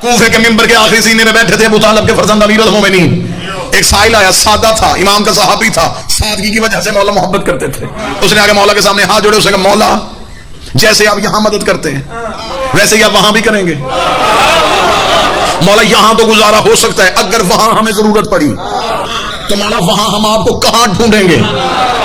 کوفے کے منبر کے آخری سینے میں بیٹھے تھے ابو طالب کے فرزند امیر المومنین. ایک سائل آیا، سادہ تھا، امام کا صحابی تھا، سادگی کی وجہ سے مولا محبت کرتے تھے. اس نے آگے مولا کے سامنے ہاتھ جوڑے، اس نے کہا مولا جیسے آپ یہاں مدد کرتے ہیں ویسے ہی آپ وہاں بھی کریں گے. مولا یہاں تو گزارا ہو سکتا ہے، اگر وہاں ہمیں ضرورت پڑی تو مولا وہاں ہم آپ کو کہاں ڈھونڈیں گے؟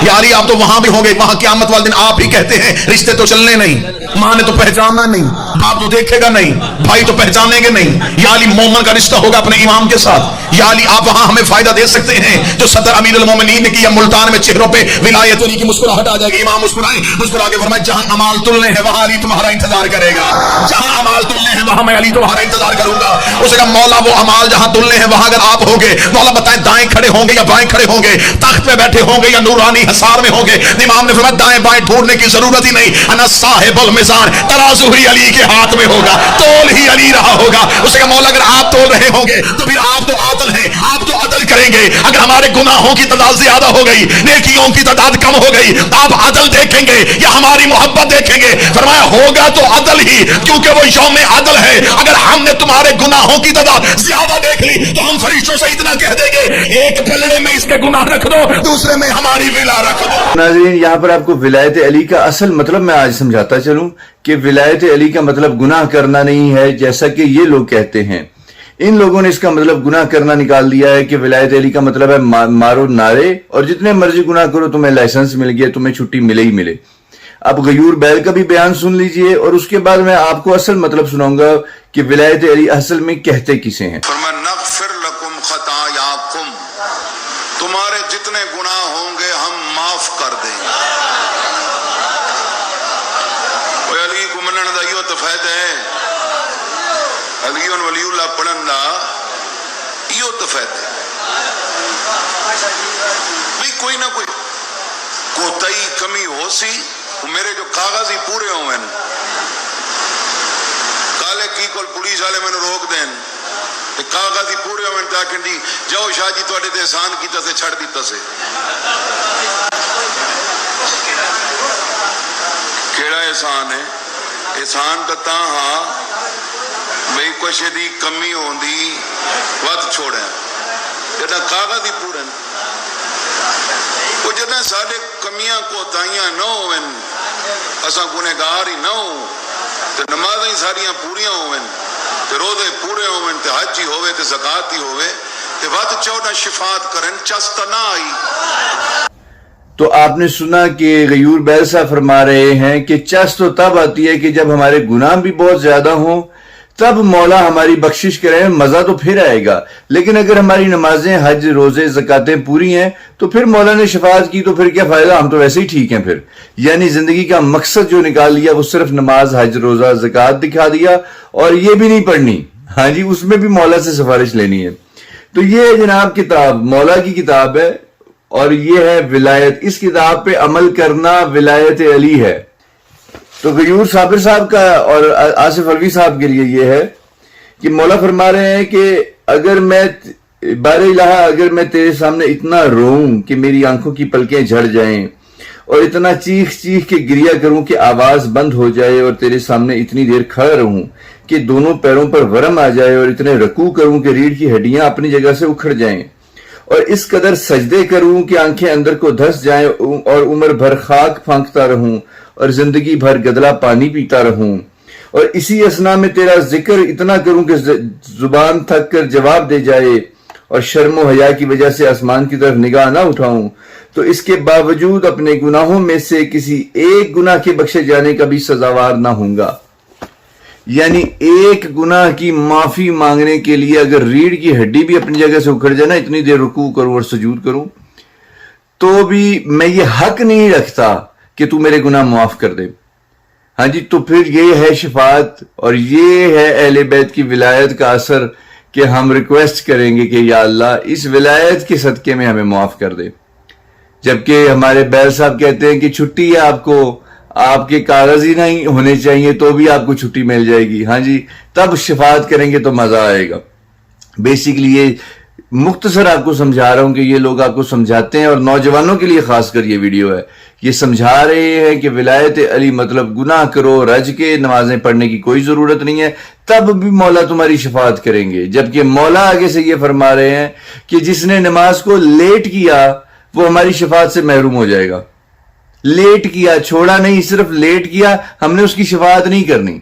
یاری آپ تو وہاں بھی ہوں گے، وہاں قیامت والے دن آپ ہی کہتے ہیں رشتے تو چلنے نہیں، ماں نے تو پہچاننا نہیں، باپ تو دیکھے گا نہیں، بھائی تو پہچانیں گے نہیں. یا علی مومن کا رشتہ ہوگا اپنے امام کے ساتھ. یا علی آپ وہاں ہمیں فائدہ دے سکتے ہیں جو صدر امیر المومنین نے کیا. ملتان میں چہروں پہ ولایت علی کی مسکراہٹ آ جائے گی. امام مسکرائے، مسکرا کے فرمائے جہاں امال تلنے ہیں وہاں علی تمہارا انتظار کرے گا. جہاں امال تلنے ہیں وہاں میں علی تمہارا انتظار کروں گا. اسے کہا مولا وہ امال جہاں تلنے ہیں وہاں اگر آپ ہوگے، مولا بتائیں دائیں کھڑے ہوں گے یا بائیں کھڑے ہوں گے، تخت پہ بیٹھے ہوں گے یا نورانی حصار میں ہوں گے؟ امام نے فرمایا دائیں بائیں ڈھونڈنے کی ضرورت ہی نہیں، انا صاحب المیزان، ترازو ہی علی کے ہاتھ میں ہوگا، تول ہی علی رہا ہوگا. اسے کہا مولا اگر آپ تول رہے ہوں گے تو پھر آپ تو عادل ہیں، آپ تو عدل کریں گے. اگر ہمارے گناہوں کی تعداد زیادہ ہو گئی، نیکیوں کی تعداد کم ہو گئی، آپ عدل دیکھیں گے یا ہماری محبت دیکھیں گے؟ فرمایا ہوگا تو عدل ہی، کیونکہ وہ یوم عدل ہے. اگر ہم نے تمہارے گناہوں کی تعداد زیادہ دیکھ لی تو ہم فرشتوں سے اتنا کہہ دیں گے ایک پلڑے میں اس کے گناہ رکھ دو، دوسرے میں ہماری ولا رکھ دو. ناظرین یہاں پر آپ کو ولایت علی کا اصل مطلب میں آج سمجھاتا چلوں کہ ولایت علی کا مطلب گناہ کرنا نہیں ہے جیسا کہ یہ لوگ کہتے ہیں. ان لوگوں نے اس کا مطلب گناہ کرنا نکال دیا ہے کہ ولایت علی کا مطلب ہے مارو نعرے اور جتنے مرضی گناہ کرو تمہیں لائسنس مل گیا، تمہیں چھٹی ملے ہی ملے. اب غیور بیل کا بھی بیان سن لیجئے اور اس کے بعد میں آپ کو اصل مطلب سناؤں گا کہ ولایت علی اصل میں کہتے کسے ہیں. فرمایا نغفر لکم خطایاکم، تمہارے جتنے گناہ ہوں گے ہم معاف کر دیں گے. علی کو منن دا یہ تو فائدہ ہے، علی ولی اللہ پڑھن دا یہ تو فائدہ ہے. بھئی کوئی نہ کوئی کوتاہی کمی ہو سی، میرے جو کاغذ ہی پورے ہوئے کالے کی کول پولیس والے میں روک دین کاغذ ہی پورے ہوئے تاکہ دی جاؤ شاہ جی تواڈے تے احسان کیتا سے چھڑ دیتا سے. کیڑا احسان ہے؟ احسان تا ہاں بھئی کچھ دی کمی ہوندی وقت چھوڑے جدا کاغذ ہی پورے وہ جدا سارے کمیاں کوتاہیاں نہ ہوئے اساں گنہگار ہی نہ ہوں تے نمازیں ہی ساریاں پوریاں ہوئے تے روزے پورے ہوئے تے حج ہی ہوئے تے زکات ہی ہوئے تے وقت چودہ شفاعت کرن چست نہ آئی. تو آپ نے سنا کہ غیور بیل صاحب فرما رہے ہیں کہ چست تو تب آتی ہے کہ جب ہمارے گناہ بھی بہت زیادہ ہوں تب مولا ہماری بخشش کریں، مزہ تو پھر آئے گا. لیکن اگر ہماری نمازیں حج روزے زکاتیں پوری ہیں تو پھر مولا نے شفاعت کی تو پھر کیا فائدہ، ہم تو ویسے ہی ٹھیک ہیں. پھر یعنی زندگی کا مقصد جو نکال لیا وہ صرف نماز حج روزہ زکات دکھا دیا اور یہ بھی نہیں پڑھنی، ہاں جی اس میں بھی مولا سے سفارش لینی ہے. تو یہ جناب کتاب مولا کی کتاب ہے اور یہ ہے ولایت. اس کتاب پہ عمل کرنا ولایت علی ہے. تو غیور صابر صاحب کا اور آصف الوی صاحب کے لیے یہ ہے کہ مولا فرما رہے ہیں کہ اگر میں بار الہ اگر میں تیرے سامنے اتنا روؤں کہ میری آنکھوں کی پلکیں جھڑ جائیں اور اتنا چیخ چیخ کے گریہ کروں کہ آواز بند ہو جائے اور تیرے سامنے اتنی دیر کھڑا رہوں کہ دونوں پیروں پر ورم آ جائے اور اتنے رکوع کروں کہ ریڑھ کی ہڈیاں اپنی جگہ سے اکھڑ جائیں اور اس قدر سجدے کروں کہ آنکھیں اندر کو دھس جائیں اور عمر بھر خاک پھانکتا رہوں اور زندگی بھر گدلا پانی پیتا رہوں اور اسی اسنا میں تیرا ذکر اتنا کروں کہ زبان تھک کر جواب دے جائے اور شرم و حیا کی وجہ سے آسمان کی طرف نگاہ نہ اٹھاؤں تو اس کے باوجود اپنے گناہوں میں سے کسی ایک گناہ کے بخشے جانے کا بھی سزاوار نہ ہوں گا. یعنی ایک گناہ کی معافی مانگنے کے لیے اگر ریڑھ کی ہڈی بھی اپنی جگہ سے اکھڑ جائے نا، اتنی دیر رکوع کروں اور سجود کروں تو بھی میں یہ حق نہیں رکھتا کہ تو میرے گناہ معاف کر دے. ہاں جی تو پھر یہ ہے شفاعت اور یہ ہے اہل بیت کی ولایت کا اثر کہ ہم ریکویسٹ کریں گے کہ یا اللہ اس ولایت کے صدقے میں ہمیں معاف کر دے. جبکہ ہمارے بیل صاحب کہتے ہیں کہ چھٹی ہے آپ کو، آپ کے کاغذ ہی نہیں ہونے چاہیے تو بھی آپ کو چھٹی مل جائے گی. ہاں جی تب شفاعت کریں گے تو مزہ آئے گا. بیسیکلی یہ مختصر آپ کو سمجھا رہا ہوں کہ یہ لوگ آپ کو سمجھاتے ہیں، اور نوجوانوں کے لیے خاص کر یہ ویڈیو ہے، یہ سمجھا رہے ہیں کہ ولایت علی مطلب گناہ کرو، رج کے نمازیں پڑھنے کی کوئی ضرورت نہیں ہے، تب بھی مولا تمہاری شفاعت کریں گے. جبکہ مولا آگے سے یہ فرما رہے ہیں کہ جس نے نماز کو لیٹ کیا وہ ہماری شفاعت سے محروم ہو جائے گا. لیٹ کیا، چھوڑا نہیں، صرف لیٹ کیا، ہم نے اس کی شفاعت نہیں کرنی.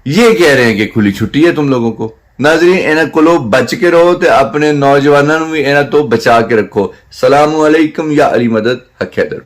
یہ کہہ رہے ہیں کہ کھلی چھٹی ہے تم لوگوں کو. ناظرین انہاں کولو بچ کے رہو تے اپنے نوجوانوں بھی انہاں تو بچا کے رکھو. السلام علیکم. یا علی مدد حق حیدر.